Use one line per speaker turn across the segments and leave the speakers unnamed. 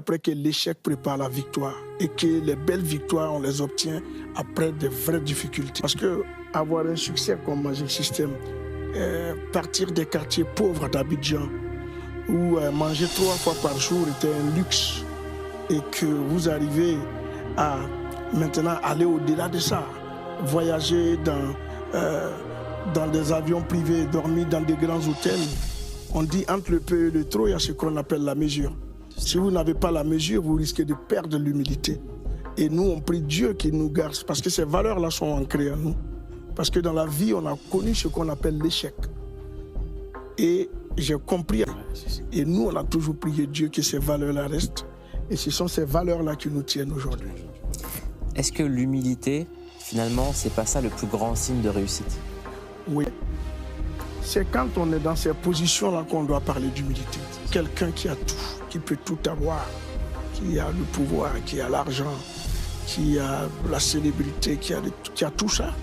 après que l'échec prépare la victoire et que les belles victoires, on les obtient après de vraies difficultés. Parce que avoir un succès comme Magic System, partir des quartiers pauvres d'Abidjan, où manger 3 fois par jour était un luxe, et que vous arrivez à maintenant aller au-delà de ça, voyager dans des avions privés, dormir dans des grands hôtels. On dit entre le peu et le trop, il y a ce qu'on appelle la mesure. Si vous n'avez pas la mesure, vous risquez de perdre l'humilité. Et nous, on prie Dieu qu'il nous garde, parce que ces valeurs-là sont ancrées en nous. Parce que dans la vie, on a connu ce qu'on appelle l'échec. Et j'ai compris. Et nous, on a toujours prié Dieu que ces valeurs-là restent. Et ce sont ces valeurs-là qui nous tiennent aujourd'hui.
Est-ce que l'humilité, finalement, c'est pas ça le plus grand signe de réussite?
Oui. C'est quand on est dans ces positions-là qu'on doit parler d'humilité. Quelqu'un qui a tout, qui peut tout avoir, qui a le pouvoir, qui a l'argent, qui a la célébrité, qui a tout ça,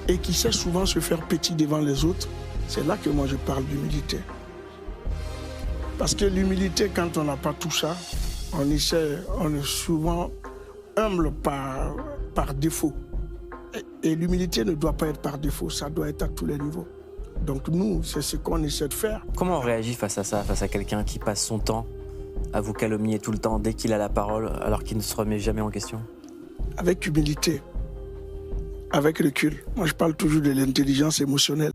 et qui sait souvent se faire petit devant les autres, c'est là que moi je parle d'humilité. Parce que l'humilité, quand on n'a pas tout ça, on est souvent humble par défaut. Et l'humilité ne doit pas être par défaut, ça doit être à tous les niveaux. Donc nous, c'est ce qu'on essaie de faire.
Comment on réagit face à ça, face à quelqu'un qui passe son temps à vous calomnier tout le temps dès qu'il a la parole, alors qu'il ne se remet jamais en question?
Avec humilité, avec recul. Moi, je parle toujours de l'intelligence émotionnelle.